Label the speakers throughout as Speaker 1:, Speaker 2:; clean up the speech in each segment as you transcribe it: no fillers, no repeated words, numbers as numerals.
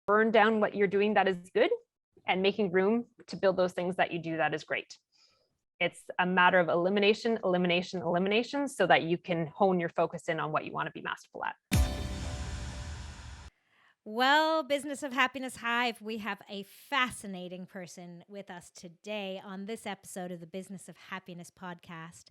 Speaker 1: burn down what you're doing that is good and making room to build those things that you do that is great. It's a matter of elimination, elimination, elimination, so that you can hone your focus in on what you want to be masterful at.
Speaker 2: Well, Business of Happiness Hive, we have a fascinating person with us today on this episode of the Business of Happiness podcast.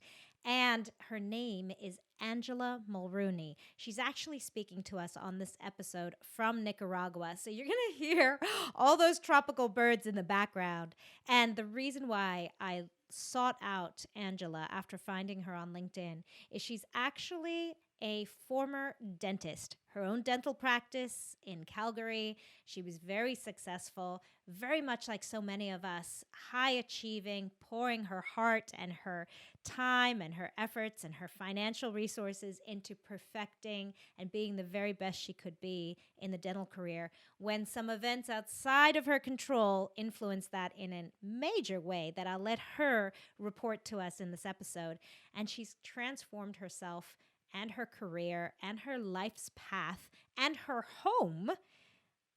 Speaker 2: And her name is Angela Mulrooney. She's actually speaking to us on this episode from Nicaragua. So you're going to hear all those tropical birds in the background. And the reason why I sought out Angela after finding her on LinkedIn is she's actually a former dentist, her own dental practice in Calgary. She was very successful, very much like so many of us, high achieving, pouring her heart and her time and her efforts and her financial resources into perfecting and being the very best she could be in the dental career, when some events outside of her control influenced that in a major way that I'll let her report to us in this episode. And she's transformed herself and her career and her life's path and her home,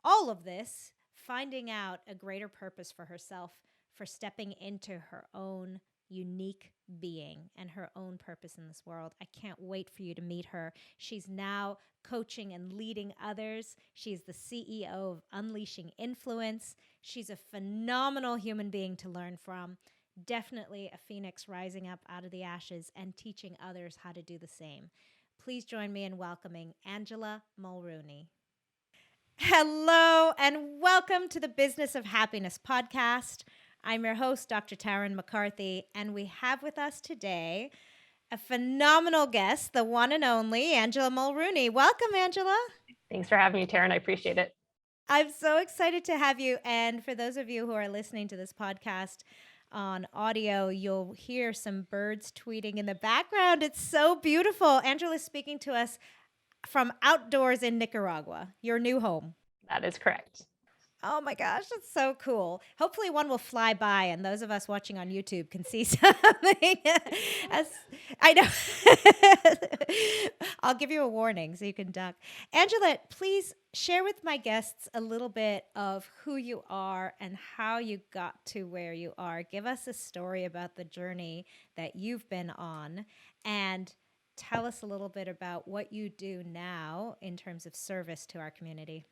Speaker 2: all of this, finding out a greater purpose for herself, for stepping into her own unique being and her own purpose in this world. I can't wait for you to meet her. She's now coaching and leading others. She's the CEO of Unleashing Influence. She's a phenomenal human being to learn from. Definitely a phoenix rising up out of the ashes and teaching others how to do the same. Please join me in welcoming Angela Mulrooney. Hello and welcome to the Business of Happiness podcast. I'm your host, Dr. Tarryn McCarthy, and we have with us today a phenomenal guest, the one and only Angela Mulrooney. Welcome, Angela.
Speaker 1: Thanks for having me, Tarryn. I appreciate it.
Speaker 2: I'm so excited to have you. And for those of you who are listening to this podcast on audio, you'll hear some birds tweeting in the background. It's so beautiful. Angela's speaking to us from outdoors in Nicaragua, your new home.
Speaker 1: That is correct.
Speaker 2: Oh my gosh, that's so cool. Hopefully one will fly by and those of us watching on YouTube can see something. I know. I'll give you a warning so you can duck. Angela, please share with my guests a little bit of who you are and how you got to where you are. Give us a story about the journey that you've been on and tell us a little bit about what you do now in terms of service to our community.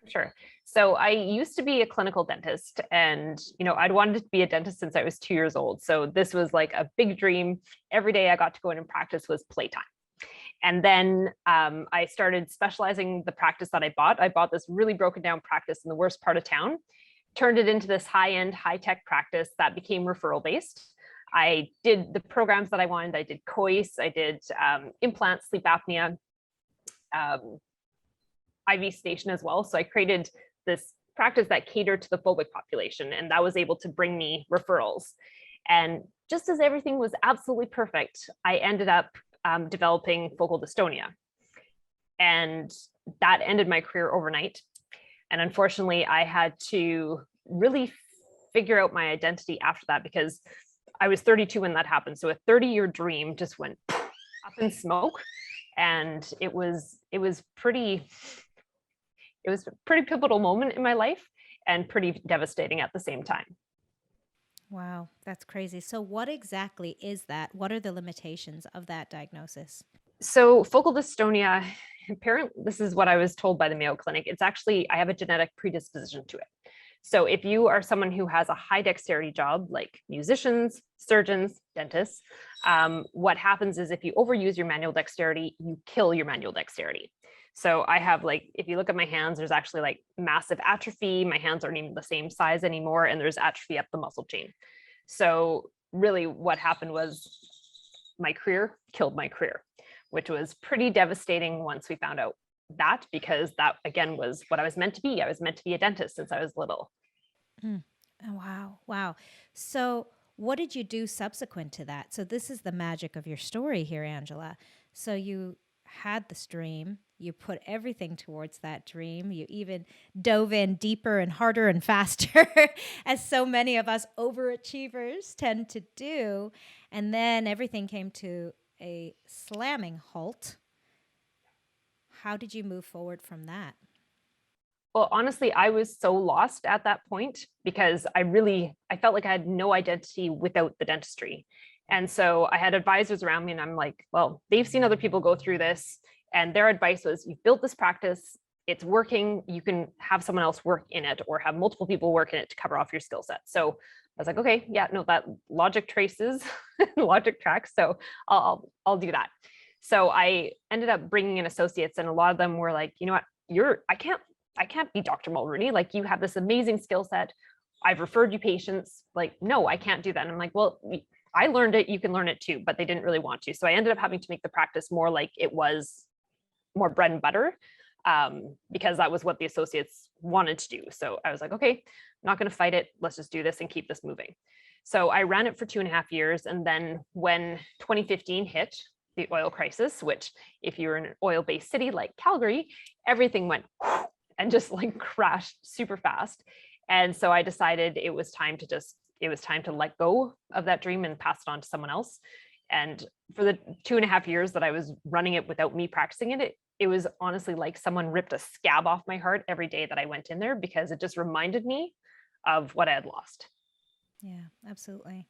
Speaker 1: Sure. So I used to be a clinical dentist and, I'd wanted to be a dentist since I was 2 years old. So this was like a big dream. Every day I got to go in and practice was playtime. And then I started specializing the practice that I bought. I bought this really broken down practice in the worst part of town, turned it into this high-end, high-tech practice that became referral-based. I did the programs that I wanted. I did COIS, I did implants, sleep apnea, IV station as well. So I created this practice that catered to the phobic population, and that was able to bring me referrals. And just as everything was absolutely perfect, I ended up developing focal dystonia. And that ended my career overnight. And unfortunately, I had to really figure out my identity after that because I was 32 when that happened. So a 30-year dream just went up in smoke. And it was a pretty pivotal moment in my life and pretty devastating at the same time.
Speaker 2: Wow, that's crazy. So what exactly is that? What are the limitations of that diagnosis?
Speaker 1: So focal dystonia, apparently, this is what I was told by the Mayo Clinic. It's actually, I have a genetic predisposition to it. So if you are someone who has a high dexterity job, like musicians, surgeons, dentists, what happens is if you overuse your manual dexterity, you kill your manual dexterity. So I have if you look at my hands, there's actually massive atrophy. My hands aren't even the same size anymore. And there's atrophy up the muscle chain. So really what happened was my career killed my career, which was pretty devastating once we found out that, because that again was what I was meant to be. I was meant to be a dentist since I was little.
Speaker 2: Oh, wow. So what did you do subsequent to that? So this is the magic of your story here, Angela. So you had this dream, you put everything towards that dream, you even dove in deeper and harder and faster, as so many of us overachievers tend to do. And then everything came to a slamming halt. How did you move forward from that?
Speaker 1: Well, honestly, I was so lost at that point because I felt like I had no identity without the dentistry. And so I had advisors around me and I'm like, well, they've seen other people go through this and their advice was you've built this practice, it's working, you can have someone else work in it or have multiple people work in it to cover off your skill set. So I was like, okay, yeah, no, that logic traces, logic tracks. So I'll do that. So I ended up bringing in associates and a lot of them were like, you know what, I can't be Dr. Mulrooney. Like you have this amazing skill set. I've referred you patients. Like, no, I can't do that. And I'm like, well, I learned it. You can learn it too, but they didn't really want to. So I ended up having to make the practice more like it was more bread and butter because that was what the associates wanted to do. So I was like, okay, I'm not going to fight it. Let's just do this and keep this moving. So I ran it for 2.5 years. And then when 2015 hit, the oil crisis, which if you're in an oil-based city like Calgary, everything went and just like crashed super fast. And so I decided it was time to let go of that dream and pass it on to someone else. And for the 2.5 years that I was running it without me practicing it, it was honestly like someone ripped a scab off my heart every day that I went in there because it just reminded me of what I had lost.
Speaker 2: Yeah, absolutely.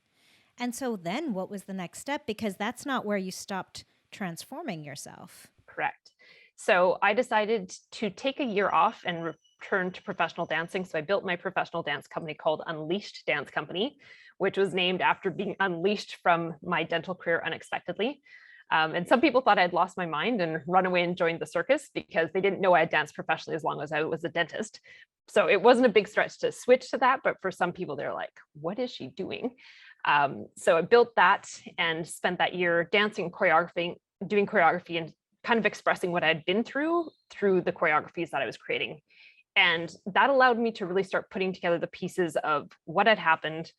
Speaker 2: And so then what was the next step? Because that's not where you stopped transforming yourself.
Speaker 1: Correct. So I decided to take a year off and return to professional dancing. So I built my professional dance company called Unleashed Dance Company, which was named after being unleashed from my dental career unexpectedly. And some people thought I'd lost my mind and run away and joined the circus because they didn't know I had danced professionally as long as I was a dentist. So it wasn't a big stretch to switch to that. But for some people, they're like, what is she doing? So I built that and spent that year dancing, choreographing, doing choreography and kind of expressing what I'd been through the choreographies that I was creating. And that allowed me to really start putting together the pieces of what had happened,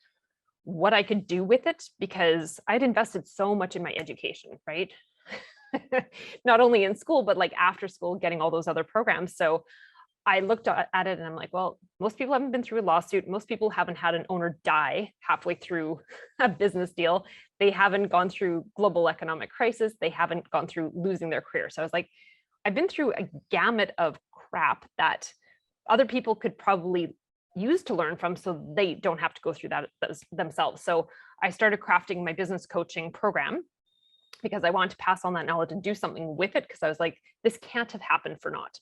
Speaker 1: what I could do with it, because I'd invested so much in my education, right? Not only in school, but like after school, getting all those other programs. So I looked at it and I'm like, well, most people haven't been through a lawsuit. Most people haven't had an owner die halfway through a business deal. They haven't gone through global economic crisis. They haven't gone through losing their career. So I was like, I've been through a gamut of crap that other people could probably use to learn from so they don't have to go through that themselves. So I started crafting my business coaching program because I wanted to pass on that knowledge and do something with it because I was like, this can't have happened for naught.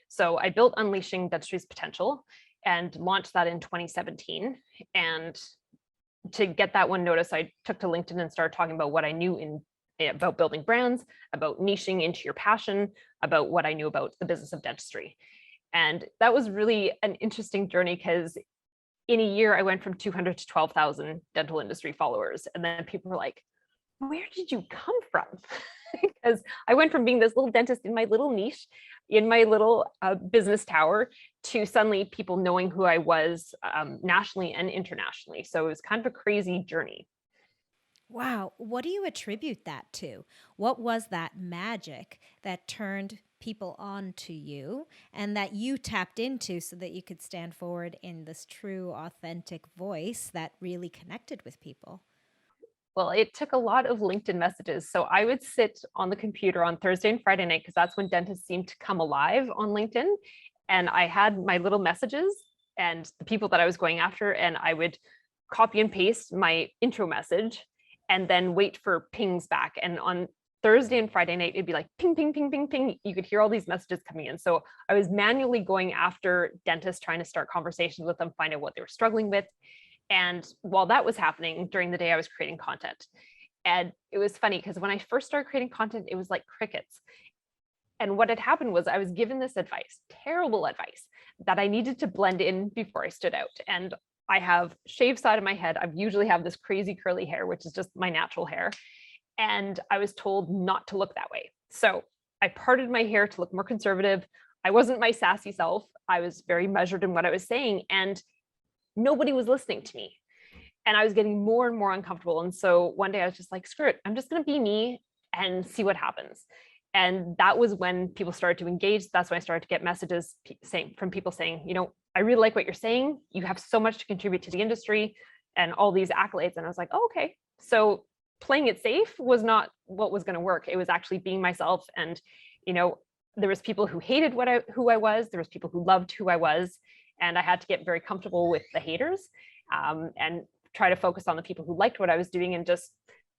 Speaker 1: So I built Unleashing Dentistry's Potential and launched that in 2017. And to get that one notice, I took to LinkedIn and started talking about what I knew about building brands, about niching into your passion, about what I knew about the business of dentistry. And that was really an interesting journey because in a year, I went from 200 to 12,000 dental industry followers. And then people were like, where did you come from? Because I went from being this little dentist in my little niche, in my little business tower, to suddenly people knowing who I was nationally and internationally. So it was kind of a crazy journey.
Speaker 2: Wow. What do you attribute that to? What was that magic that turned people on to you and that you tapped into so that you could stand forward in this true, authentic voice that really connected with people?
Speaker 1: Well, it took a lot of LinkedIn messages. So I would sit on the computer on Thursday and Friday night because that's when dentists seem to come alive on LinkedIn. And I had my little messages and the people that I was going after, and I would copy and paste my intro message and then wait for pings back. And on Thursday and Friday night, it'd be like ping, ping, ping, ping, ping. You could hear all these messages coming in. So I was manually going after dentists, trying to start conversations with them, find out what they were struggling with. And while that was happening during the day, I was creating content. And it was funny because when I first started creating content, it was like crickets. And what had happened was I was given this advice, terrible advice, that I needed to blend in before I stood out. And I have shaved side of my head. I usually have this crazy curly hair, which is just my natural hair. And I was told not to look that way. So I parted my hair to look more conservative. I wasn't my sassy self. I was very measured in what I was saying. And nobody was listening to me. And I was getting more and more uncomfortable. And so one day I was just like, screw it, I'm just going to be me and see what happens. And that was when people started to engage. That's when I started to get messages from people saying, you know, I really like what you're saying. You have so much to contribute to the industry and all these accolades. And I was like, oh, okay. So playing it safe was not what was going to work. It was actually being myself and, you know, there was people who hated who I was. There was people who loved who I was. And I had to get very comfortable with the haters, and try to focus on the people who liked what I was doing and just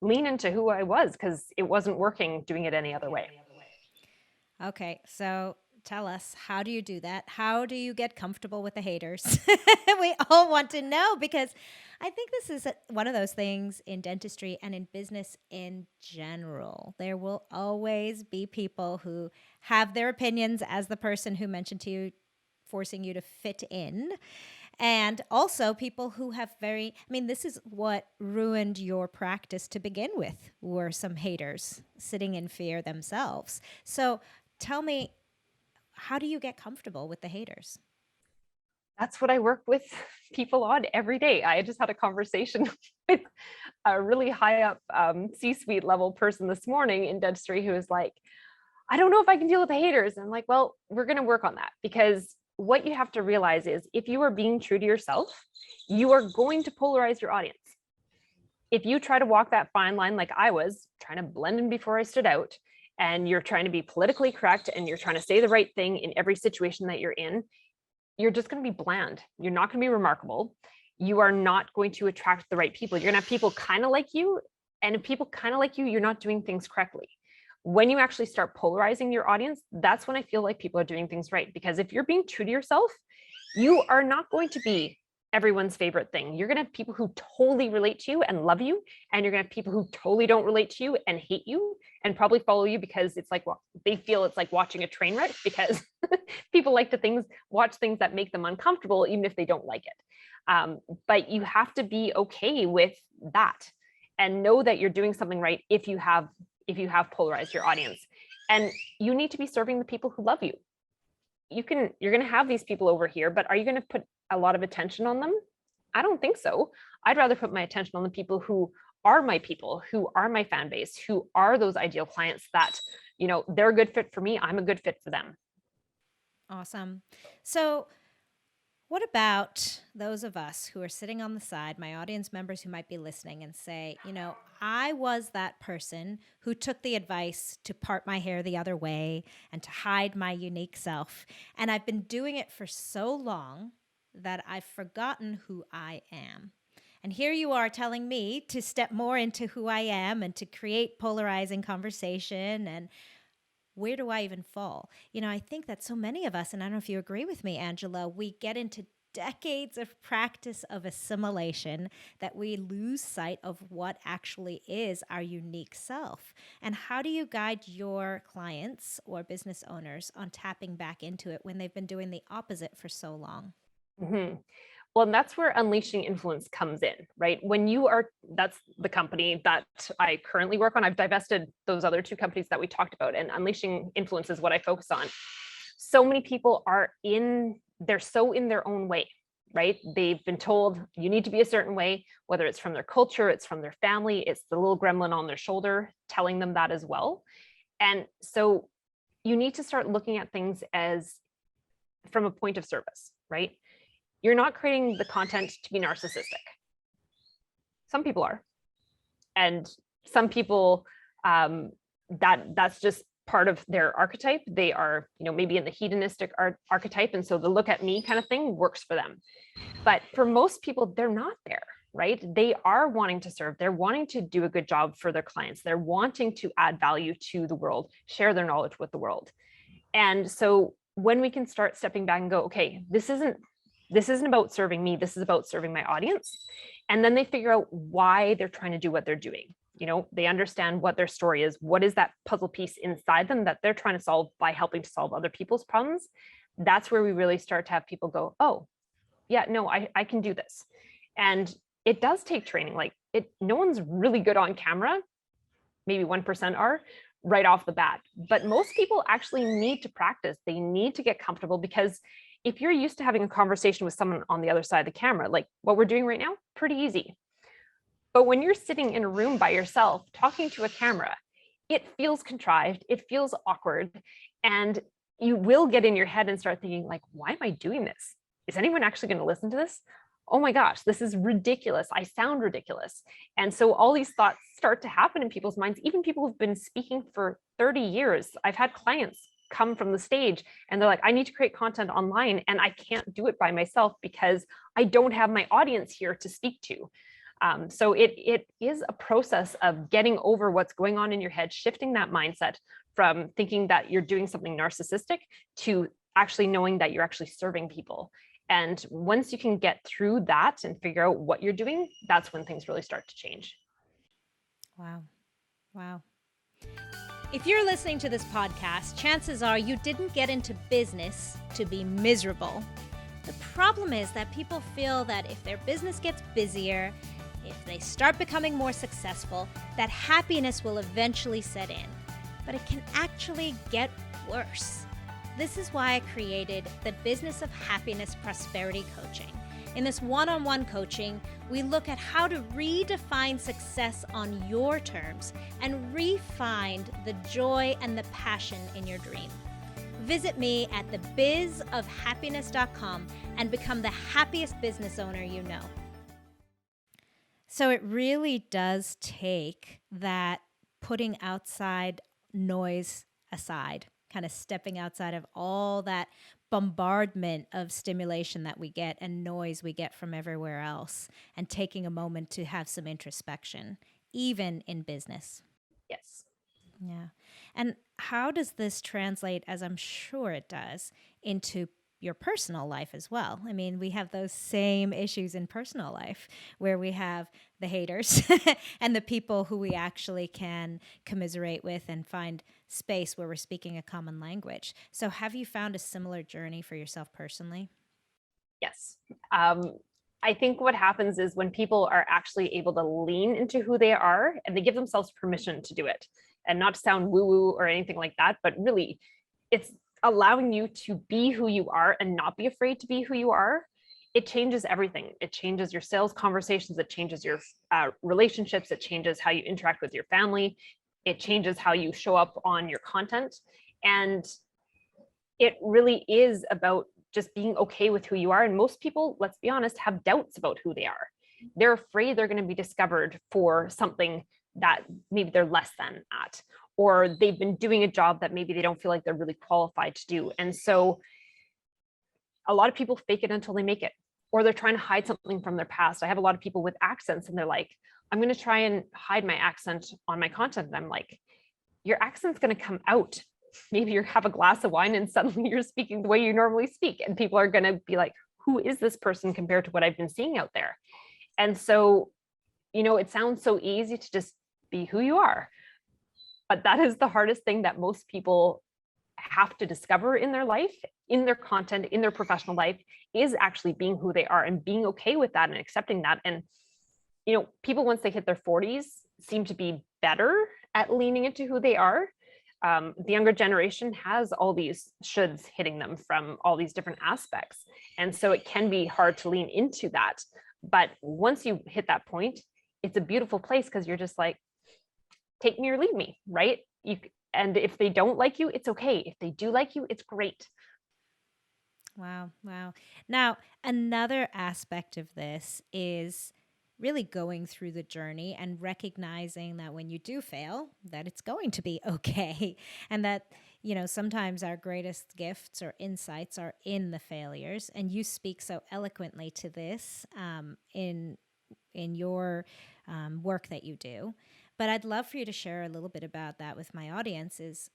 Speaker 1: lean into who I was, because it wasn't working doing it any other way.
Speaker 2: Okay, so tell us, how do you do that? How do you get comfortable with the haters? We all want to know, because I think this is one of those things in dentistry and in business in general. There will always be people who have their opinions, as the person who mentioned to you, forcing you to fit in. And also people who have this is what ruined your practice to begin with, were some haters sitting in fear themselves. So tell me, how do you get comfortable with the haters?
Speaker 1: That's what I work with people on every day. I just had a conversation with a really high up C-suite level person this morning in dentistry who was like, I don't know if I can deal with the haters. And I'm like, well, we're going to work on that, because what you have to realize is if you are being true to yourself, you are going to polarize your audience. If you try to walk that fine line like I was, trying to blend in before I stood out, and you're trying to be politically correct and you're trying to say the right thing in every situation that you're in, you're just going to be bland. You're not going to be remarkable. You are not going to attract the right people. You're going to have people kind of like you. And if people kind of like you, you're not doing things correctly. When you actually start polarizing your audience, that's when I feel like people are doing things right. Because if you're being true to yourself, you are not going to be everyone's favorite thing. You're going to have people who totally relate to you and love you. And you're going to have people who totally don't relate to you and hate you and probably follow you because it's like, well, they feel it's like watching a train wreck, because people like to watch things that make them uncomfortable, even if they don't like it. But you have to be okay with that and know that you're doing something right if you have polarized your audience. And you need to be serving the people who love you. You're going to have these people over here, but are you going to put a lot of attention on them? I don't think so. I'd rather put my attention on the people who are my people, who are my fan base, who are those ideal clients that, they're a good fit for me. I'm a good fit for them.
Speaker 2: Awesome. So what about those of us who are sitting on the side, my audience members who might be listening, and say, I was that person who took the advice to part my hair the other way and to hide my unique self. And I've been doing it for so long that I've forgotten who I am. And here you are telling me to step more into who I am and to create polarizing conversation. And where do I even fall? I think that so many of us, and I don't know if you agree with me, Angela, we get into decades of practice of assimilation that we lose sight of what actually is our unique self. And how do you guide your clients or business owners on tapping back into it when they've been doing the opposite for so long?
Speaker 1: Mm-hmm. Well, and that's where Unleashing Influence comes in, right? That's the company that I currently work on. I've divested those other two companies that we talked about, and Unleashing Influence is what I focus on. So many people they're so in their own way, right? They've been told you need to be a certain way, whether it's from their culture, it's from their family, it's the little gremlin on their shoulder telling them that as well. And so you need to start looking at things as from a point of service, right? You're not creating the content to be narcissistic. Some people are. And some people, that's just part of their archetype. They are, maybe in the hedonistic archetype. And so the look at me kind of thing works for them. But for most people, they're not there, right? They are wanting to serve. They're wanting to do a good job for their clients. They're wanting to add value to the world, share their knowledge with the world. And so when we can start stepping back and go, okay, this isn't about serving me. This is about serving my audience. And then they figure out why they're trying to do what they're doing. They understand what their story is. What is that puzzle piece inside them that they're trying to solve by helping to solve other people's problems? That's where we really start to have people go, oh, yeah, no, I can do this. And it does take training. No one's really good on camera. Maybe 1% are right off the bat. But most people actually need to practice. They need to get comfortable, because if you're used to having a conversation with someone on the other side of the camera, like what we're doing right now, pretty easy. But when you're sitting in a room by yourself talking to a camera, it feels contrived, it feels awkward, and you will get in your head and start thinking like, why am I doing this? Is anyone actually going to listen to this? Oh my gosh, this is ridiculous. I sound ridiculous. And so all these thoughts start to happen in people's minds, even people who've been speaking for 30 years. I've had clients come from the stage and they're like, I need to create content online and I can't do it by myself because I don't have my audience here to speak to. So it is a process of getting over what's going on in your head, shifting that mindset from thinking that you're doing something narcissistic to actually knowing that you're actually serving people. And once you can get through that and figure out what you're doing, that's when things really start to change.
Speaker 2: Wow. Wow. If you're listening to this podcast, chances are you didn't get into business to be miserable. The problem is that people feel that if their business gets busier, if they start becoming more successful, that happiness will eventually set in. But it can actually get worse. This is why I created the Business of Happiness Prosperity Coaching. In this one-on-one coaching, we look at how to redefine success on your terms and re-find the joy and the passion in your dream. Visit me at thebizofhappiness.com and become the happiest business owner you know. So it really does take that putting outside noise aside, kind of stepping outside of all that bombardment of stimulation that we get and noise we get from everywhere else, and taking a moment to have some introspection, even in business.
Speaker 1: Yes.
Speaker 2: Yeah. And how does this translate, as I'm sure it does, into your personal life as well? I mean, we have those same issues in personal life where we have the haters and the people who we actually can commiserate with and find space where we're speaking a common language. So have you found a similar journey for yourself personally?
Speaker 1: Yes. I think what happens is when people are actually able to lean into who they are and they give themselves permission to do it, and not to sound woo-woo or anything like that, but really it's allowing you to be who you are and not be afraid to be who you are. It changes everything. It changes your sales conversations. It changes your relationships. It changes how you interact with your family. It changes how you show up on your content. And it really is about just being okay with who you are. And most people, let's be honest, have doubts about who they are. They're afraid they're going to be discovered for something that maybe they're less than at, or they've been doing a job that maybe they don't feel like they're really qualified to do. And so a lot of people fake it until they make it, or they're trying to hide something from their past. I have a lot of people with accents and they're like, I'm going to try and hide my accent on my content. And I'm like, your accent's going to come out. Maybe you have a glass of wine and suddenly you're speaking the way you normally speak. And people are going to be like, who is this person compared to what I've been seeing out there? And so, it sounds so easy to just be who you are. But that is the hardest thing that most people have to discover in their life, in their content, in their professional life, is actually being who they are and being okay with that and accepting that. And, people, once they hit their 40s, seem to be better at leaning into who they are. The younger generation has all these shoulds hitting them from all these different aspects. And so it can be hard to lean into that. But once you hit that point, it's a beautiful place because you're just like, take me or leave me, right? And if they don't like you, it's okay. If they do like you, it's great.
Speaker 2: Wow. Wow. Now, another aspect of this is really going through the journey and recognizing that when you do fail, that it's going to be okay. And that, sometimes our greatest gifts or insights are in the failures. And you speak so eloquently to this in your work that you do. But I'd love for you to share a little bit about that with my audience. Is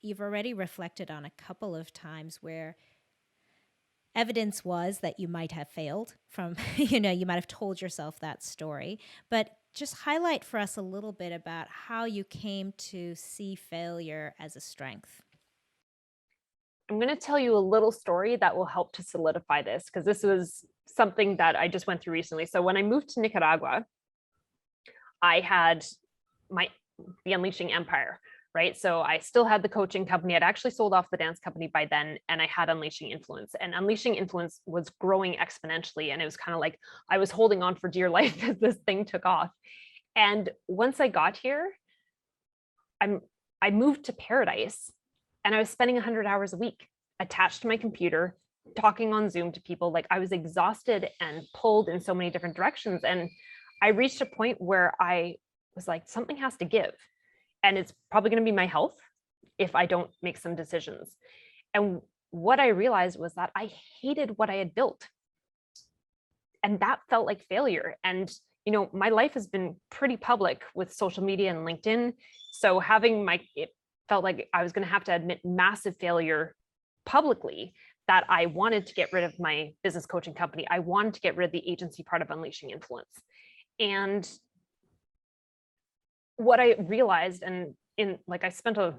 Speaker 2: you've already reflected on a couple of times where evidence was that you might have failed from, you might have told yourself that story, but just highlight for us a little bit about how you came to see failure as a strength.
Speaker 1: I'm going to tell you a little story that will help to solidify this, because this was something that I just went through recently. So when I moved to Nicaragua, I had the Unleashing Empire, right? So I still had the coaching company. I'd actually sold off the dance company by then, and I had Unleashing Influence. And Unleashing Influence was growing exponentially. And it was kind of like I was holding on for dear life as this thing took off. And once I got here, I moved to Paradise, and I was spending 100 hours a week attached to my computer, talking on Zoom to people. Like, I was exhausted and pulled in so many different directions. And I reached a point where I was like, something has to give. And it's probably going to be my health. if I don't make some decisions. And what I realized was that I hated what I had built. And that felt like failure. And, my life has been pretty public with social media and LinkedIn. So it felt like I was going to have to admit massive failure publicly, that I wanted to get rid of my business coaching company. I wanted to get rid of the agency part of Unleashing Influence. And what I realized, I spent a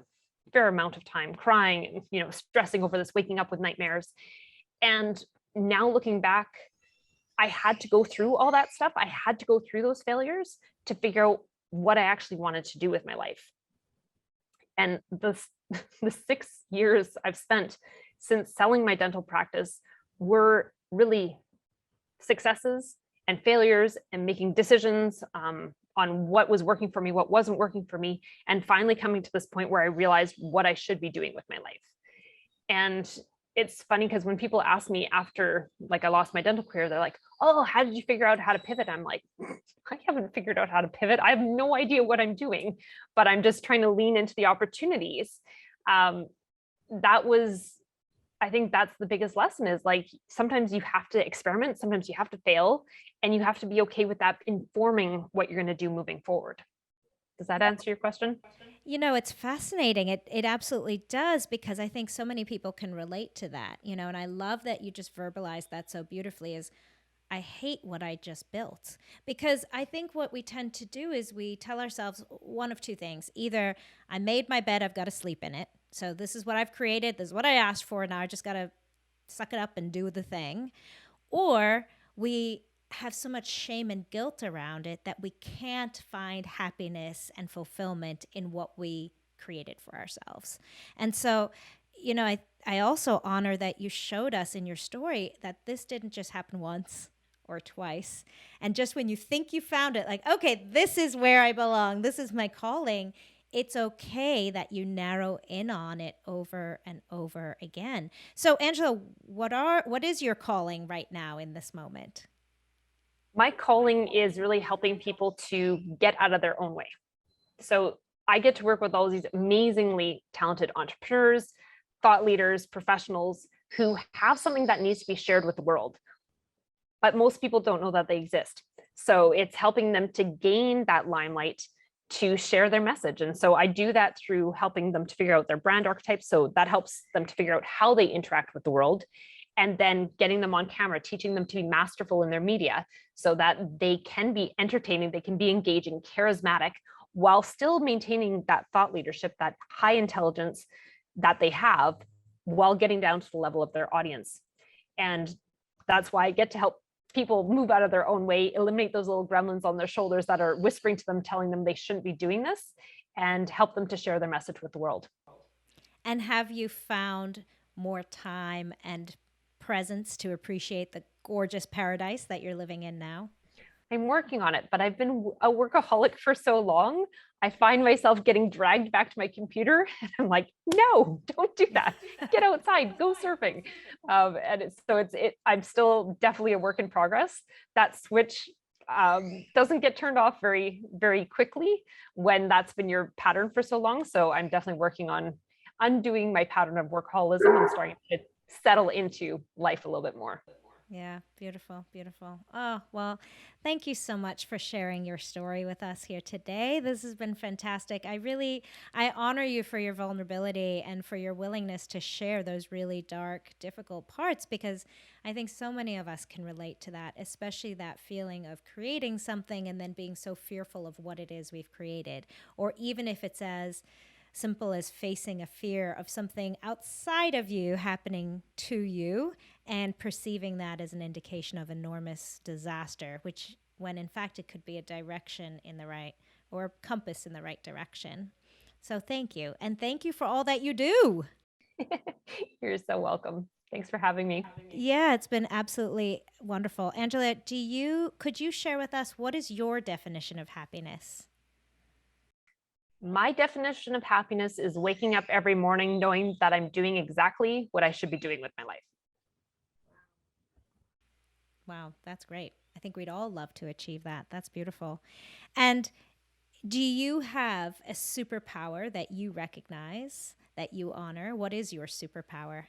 Speaker 1: fair amount of time crying and, stressing over this, waking up with nightmares. And now looking back, I had to go through all that stuff. I had to go through those failures to figure out what I actually wanted to do with my life. And the 6 years I've spent since selling my dental practice were really successes and failures and making decisions on what was working for me, what wasn't working for me, and finally coming to this point where I realized what I should be doing with my life. And it's funny because when people ask me after I lost my dental career, they're like, oh, how did you figure out how to pivot? I'm like, I haven't figured out how to pivot. I have no idea what I'm doing, but I'm just trying to lean into the opportunities. I think that's the biggest lesson, is sometimes you have to experiment, sometimes you have to fail, and you have to be okay with that informing what you're going to do moving forward. Does that answer your question?
Speaker 2: It's fascinating. It absolutely does, because I think so many people can relate to that, and I love that you just verbalized that so beautifully, is I hate what I just built. Because I think what we tend to do is we tell ourselves one of two things. Either I made my bed, I've got to sleep in it. So this is what I've created. This is what I asked for. Now I just got to suck it up and do the thing. Or we have so much shame and guilt around it that we can't find happiness and fulfillment in what we created for ourselves. And so, I also honor that you showed us in your story that this didn't just happen once or twice. And just when you think you found it, okay, this is where I belong, this is my calling, it's okay that you narrow in on it over and over again. So Angela, what is your calling right now in this moment?
Speaker 1: My calling is really helping people to get out of their own way. So I get to work with all these amazingly talented entrepreneurs, thought leaders, professionals who have something that needs to be shared with the world, but most people don't know that they exist. So it's helping them to gain that limelight to share their message. And so I do that through helping them to figure out their brand archetype. So that helps them to figure out how they interact with the world, and then getting them on camera, teaching them to be masterful in their media so that they can be entertaining, they can be engaging, charismatic, while still maintaining that thought leadership, that high intelligence that they have, while getting down to the level of their audience. And that's why I get to help people move out of their own way, eliminate those little gremlins on their shoulders that are whispering to them, telling them they shouldn't be doing this, and help them to share their message with the world.
Speaker 2: And have you found more time and presence to appreciate the gorgeous paradise that you're living in now?
Speaker 1: I'm working on it, but I've been a workaholic for so long. I find myself getting dragged back to my computer, and I'm like, no, don't do that. Get outside, go surfing. I'm still definitely a work in progress. That switch doesn't get turned off very, very quickly when that's been your pattern for so long. So I'm definitely working on undoing my pattern of workaholism and starting to settle into life a little bit more.
Speaker 2: Yeah, beautiful, beautiful. Oh, well, thank you so much for sharing your story with us here today. This has been fantastic. I honor you for your vulnerability and for your willingness to share those really dark, difficult parts, because I think so many of us can relate to that, especially that feeling of creating something and then being so fearful of what it is we've created, or even if it's as simple as facing a fear of something outside of you happening to you and perceiving that as an indication of enormous disaster, which when in fact it could be a direction in the right, or a compass in the right direction. So thank you. And thank you for all that you do.
Speaker 1: You're so welcome. Thanks for having me.
Speaker 2: Yeah, it's been absolutely wonderful. Angela, could you share with us, what is your definition of happiness?
Speaker 1: My definition of happiness is waking up every morning knowing that I'm doing exactly what I should be doing with my life.
Speaker 2: Wow, that's great. I think we'd all love to achieve that. That's beautiful. And Do you have a superpower that you recognize, that you honor? What is your superpower?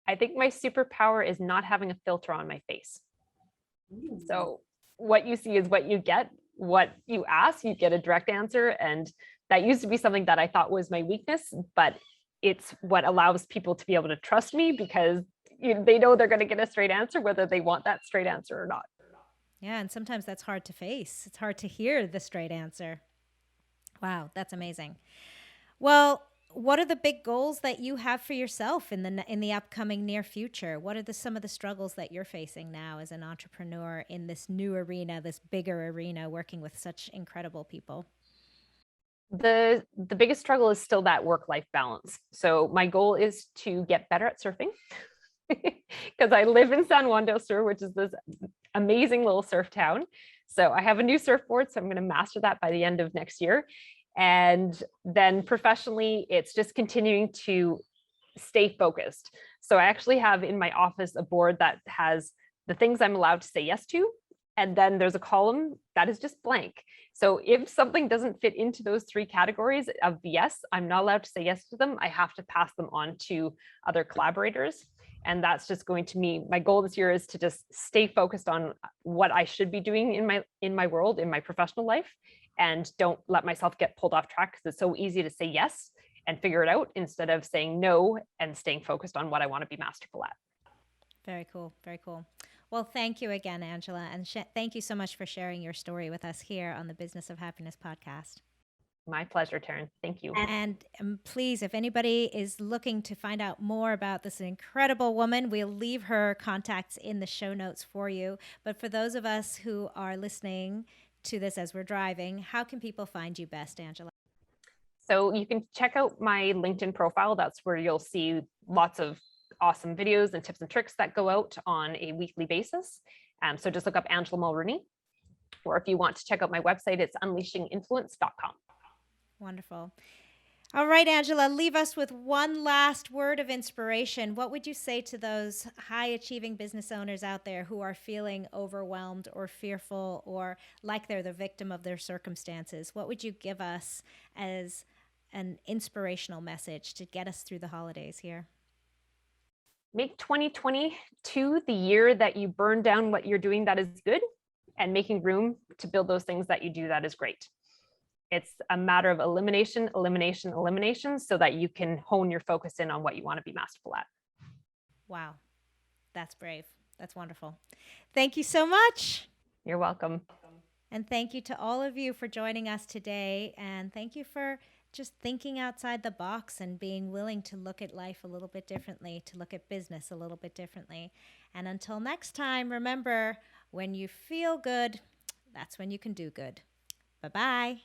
Speaker 1: I think my superpower is not having a filter on my face. So what you see is what you get. What you ask, you get a direct answer. And that used to be something that I thought was my weakness, but it's what allows people to be able to trust me because they know they're going to get a straight answer, whether they want that straight answer or not.
Speaker 2: Yeah, and sometimes that's hard to face. It's hard to hear the straight answer. Wow, that's amazing. Well, what are the big goals that you have for yourself in the upcoming near future? What are some of the struggles that you're facing now as an entrepreneur in this new arena, this bigger arena, working with such incredible people?
Speaker 1: The biggest struggle is still that work-life balance. So my goal is to get better at surfing because I live in San Juan del Sur, which is this amazing little surf town. So I have a new surfboard, so I'm going to master that by the end of next year. And then professionally, it's just continuing to stay focused. So I actually have in my office a board that has the things I'm allowed to say yes to. And then there's a column that is just blank. So if something doesn't fit into those three categories of yes, I'm not allowed to say yes to them. I have to pass them on to other collaborators. And that's just going to me. My goal this year is to just stay focused on what I should be doing in my world, in my professional life, and don't let myself get pulled off track because it's so easy to say yes and figure it out instead of saying no and staying focused on what I want to be masterful at.
Speaker 2: Very cool. Very cool. Well, thank you again, Angela. And thank you so much for sharing your story with us here on the Business of Happiness podcast.
Speaker 1: My pleasure, Tarryn. Thank you.
Speaker 2: And please, if anybody is looking to find out more about this incredible woman, we'll leave her contacts in the show notes for you. But for those of us who are listening to this as we're driving, how can people find you best, Angela?
Speaker 1: So you can check out my LinkedIn profile. That's where you'll see lots of awesome videos and tips and tricks that go out on a weekly basis. So just look up Angela Mulrooney. Or if you want to check out my website, it's unleashinginfluence.com.
Speaker 2: Wonderful. All right, Angela, leave us with one last word of inspiration. What would you say to those high achieving business owners out there who are feeling overwhelmed or fearful or like they're the victim of their circumstances? What would you give us as an inspirational message to get us through the holidays here?
Speaker 1: Make 2022 the year that you burn down what you're doing that is good and making room to build those things that you do that is great. It's a matter of elimination, elimination, elimination, so that you can hone your focus in on what you want to be masterful at.
Speaker 2: Wow. That's brave. That's wonderful. Thank you so much.
Speaker 1: You're welcome.
Speaker 2: And thank you to all of you for joining us today. And thank you for just thinking outside the box and being willing to look at life a little bit differently, to look at business a little bit differently. And until next time, remember, when you feel good, that's when you can do good. Bye-bye.